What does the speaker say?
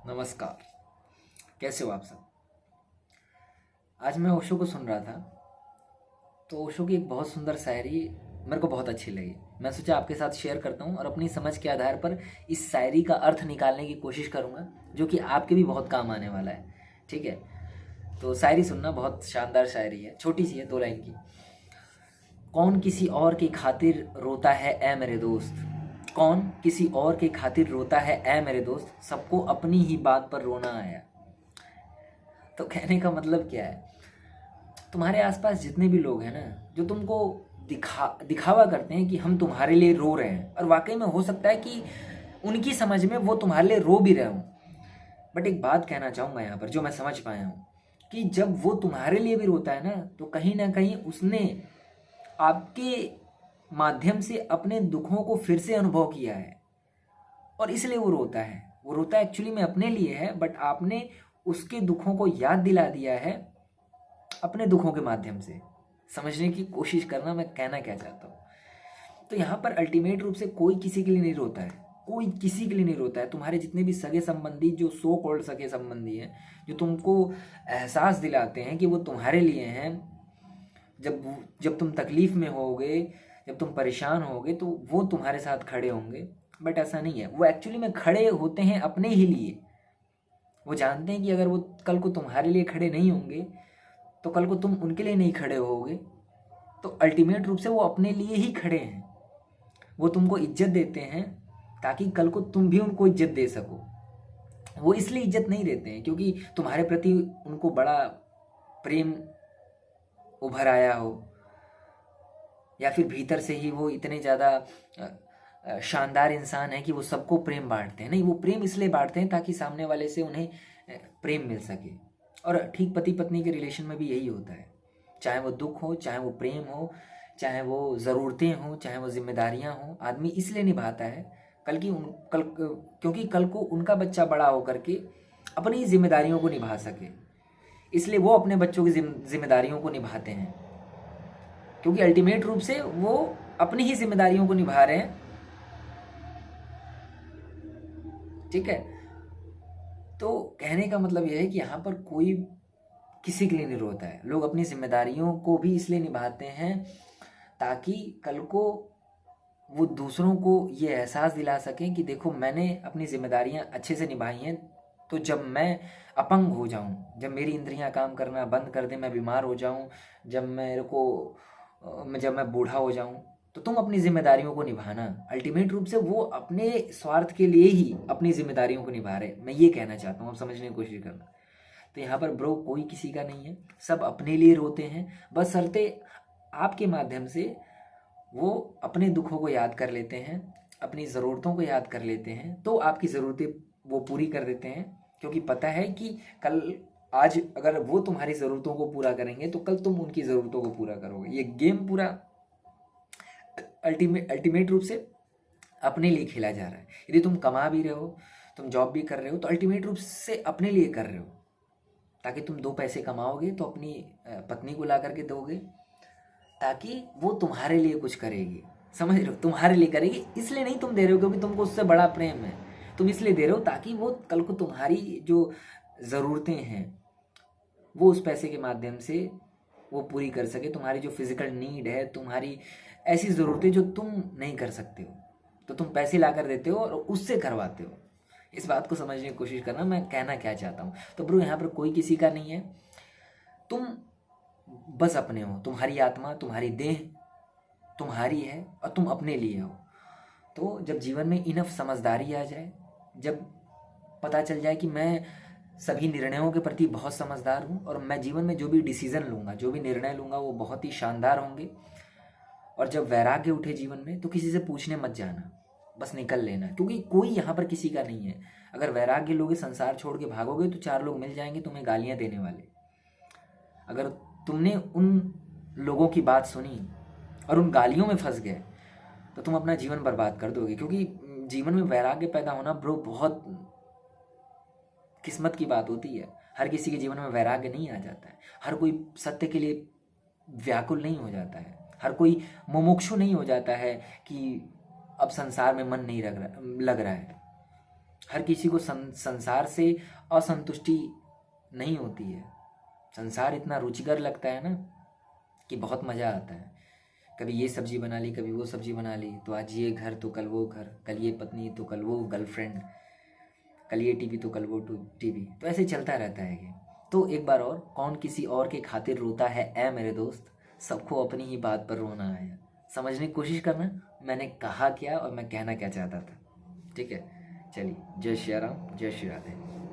नमस्कार। कैसे हो आप सब। आज मैं ओशो को सुन रहा था, तो ओशो की एक बहुत सुंदर शायरी मेरे को बहुत अच्छी लगी। मैं सोचा आपके साथ शेयर करता हूँ और अपनी समझ के आधार पर इस शायरी का अर्थ निकालने की कोशिश करूँगा, जो कि आपके भी बहुत काम आने वाला है। ठीक है, तो शायरी सुनना। बहुत शानदार शायरी है, छोटी सी है, 2 लाइन की। कौन किसी और की खातिर रोता है ऐ मेरे दोस्त, कौन किसी और की खातिर रोता है ऐ मेरे दोस्त, सबको अपनी ही बात पर रोना आया। तो कहने का मतलब क्या है, तुम्हारे आसपास जितने भी लोग हैं ना, जो तुमको दिखावा करते हैं कि हम तुम्हारे लिए रो रहे हैं, और वाकई में हो सकता है कि उनकी समझ में वो तुम्हारे लिए रो भी रहे हों। बट एक बात कहना चाहूँगा यहाँ पर, जो मैं समझ पाया हूँ, कि जब वो तुम्हारे लिए भी रोता है ना, तो कहीं ना कहीं उसने आपके माध्यम से अपने दुखों को फिर से अनुभव किया है, और इसलिए वो रोता है। वो रोता एक्चुअली में अपने लिए है, बट आपने उसके दुखों को याद दिला दिया है अपने दुखों के माध्यम से। समझने की कोशिश करना मैं कहना क्या चाहता हूँ। तो यहाँ पर अल्टीमेट रूप से कोई किसी के लिए नहीं रोता है, कोई किसी के लिए नहीं रोता है। तुम्हारे जितने भी सगे संबंधी, जो सो कॉल्ड सगे संबंधी हैं, जो तुमको एहसास दिलाते हैं कि वो तुम्हारे लिए हैं, जब जब तुम तकलीफ में होगे, जब तुम परेशान होगे, तो वो तुम्हारे साथ खड़े होंगे। बट ऐसा नहीं है, वो एक्चुअली में खड़े होते हैं अपने ही लिए। वो जानते हैं कि अगर वो कल को तुम्हारे लिए खड़े नहीं होंगे, तो कल को तुम उनके लिए नहीं खड़े होगे। तो अल्टीमेट रूप से वो अपने लिए ही खड़े हैं। वो तुमको इज्जत देते हैं ताकि कल को तुम भी उनको इज्जत दे सको। वो इसलिए इज्जत नहीं देते हैं क्योंकि तुम्हारे प्रति उनको बड़ा प्रेम उभर आया हो, या फिर भीतर से ही वो इतने ज़्यादा शानदार इंसान है कि वो सबको प्रेम बांटते हैं। नहीं, वो प्रेम इसलिए बांटते हैं ताकि सामने वाले से उन्हें प्रेम मिल सके। और ठीक पति पत्नी के रिलेशन में भी यही होता है, चाहे वो दुख हो, चाहे वो प्रेम हो, चाहे वो ज़रूरतें हों, चाहे वो जिम्मेदारियां हों। आदमी इसलिए निभाता है क्योंकि कल को उनका बच्चा बड़ा होकर के अपनी जिम्मेदारियों को निभा सके। इसलिए वो अपने बच्चों की जिम्मेदारियों को निभाते हैं, क्योंकि अल्टीमेट रूप से वो अपनी ही जिम्मेदारियों को निभा रहे हैं। ठीक है, तो कहने का मतलब यह है कि यहाँ पर कोई किसी के लिए नहीं रोता है। लोग अपनी जिम्मेदारियों को भी इसलिए निभाते हैं ताकि कल को वो दूसरों को ये एहसास दिला सकें कि देखो, मैंने अपनी जिम्मेदारियां अच्छे से निभाई हैं। तो जब मैं अपंग हो जाऊं, जब मेरी इंद्रियां काम करना बंद कर दें, मैं बीमार हो जाऊं, जब मैं बूढ़ा हो जाऊं, तो तुम अपनी जिम्मेदारियों को निभाना। अल्टीमेट रूप से वो अपने स्वार्थ के लिए ही अपनी जिम्मेदारियों को निभा रहे, मैं ये कहना चाहता हूँ। आप समझने की कोशिश करना। तो यहाँ पर ब्रो कोई किसी का नहीं है, सब अपने लिए रोते हैं। बस शर्ते आपके माध्यम से वो अपने दुखों को याद कर लेते हैं, अपनी ज़रूरतों को याद कर लेते हैं, तो आपकी ज़रूरतें वो पूरी कर देते हैं। क्योंकि पता है कि आज अगर वो तुम्हारी ज़रूरतों को पूरा करेंगे, तो कल तुम उनकी ज़रूरतों को पूरा करोगे। ये गेम पूरा अल्टीमेट रूप से अपने लिए खेला जा रहा है। यदि तुम कमा भी रहे हो, तुम जॉब भी कर रहे हो, तो अल्टीमेट रूप से अपने लिए कर रहे हो, ताकि तुम 2 पैसे कमाओगे तो अपनी पत्नी को ला करके दोगे, ताकि वो तुम्हारे लिए कुछ करेगी। समझ रहे हो, तुम्हारे लिए करेगी। इसलिए नहीं तुम दे रहे हो क्योंकि तुमको उससे बड़ा प्रेम है, तुम इसलिए दे रहे हो ताकि वो कल को तुम्हारी जो ज़रूरतें हैं वो उस पैसे के माध्यम से वो पूरी कर सके। तुम्हारी जो फिजिकल नीड है, तुम्हारी ऐसी ज़रूरतें जो तुम नहीं कर सकते हो, तो तुम पैसे ला कर देते हो और उससे करवाते हो। इस बात को समझने की कोशिश करना, मैं कहना क्या चाहता हूँ। तो ब्रो यहाँ पर कोई किसी का नहीं है, तुम बस अपने हो। तुम्हारी आत्मा, तुम्हारी देह तुम्हारी है और तुम अपने लिए हो। तो जब जीवन में इनफ समझदारी आ जाए, जब पता चल जाए कि मैं सभी निर्णयों के प्रति बहुत समझदार हूँ, और मैं जीवन में जो भी डिसीज़न लूँगा, जो भी निर्णय लूँगा, वो बहुत ही शानदार होंगे, और जब वैराग्य उठे जीवन में, तो किसी से पूछने मत जाना, बस निकल लेना। क्योंकि कोई यहाँ पर किसी का नहीं है। अगर वैराग्य लोगे, संसार छोड़ के भागोगे, तो 4 लोग मिल जाएंगे तुम्हें गालियाँ देने वाले। अगर तुमने उन लोगों की बात सुनी और उन गालियों में फंस गए, तो तुम अपना जीवन बर्बाद कर दोगे। क्योंकि जीवन में वैराग्य पैदा होना ब्रो बहुत किस्मत की बात होती है। हर किसी के जीवन में वैराग्य नहीं आ जाता है। हर कोई सत्य के लिए व्याकुल नहीं हो जाता है। हर कोई मुमुक्षु नहीं हो जाता है कि अब संसार में मन नहीं लग रहा है। हर किसी को संसार से असंतुष्टि नहीं होती है। संसार इतना रुचिकर लगता है ना कि बहुत मज़ा आता है। कभी ये सब्जी बना ली, कभी वो सब्जी बना ली, तो आज ये घर तो कल वो घर, कल ये पत्नी तो कल वो गर्लफ्रेंड, कल ये टीवी तो कल वो टीवी, तो ऐसे चलता रहता है ये। तो एक बार और, कौन किसी और के खातिर रोता है ऐ मेरे दोस्त, सबको अपनी ही बात पर रोना आया। समझने की कोशिश करना मैंने कहा क्या और मैं कहना क्या चाहता था। ठीक है, चलिए, जय श्री राम, जय श्री राधे।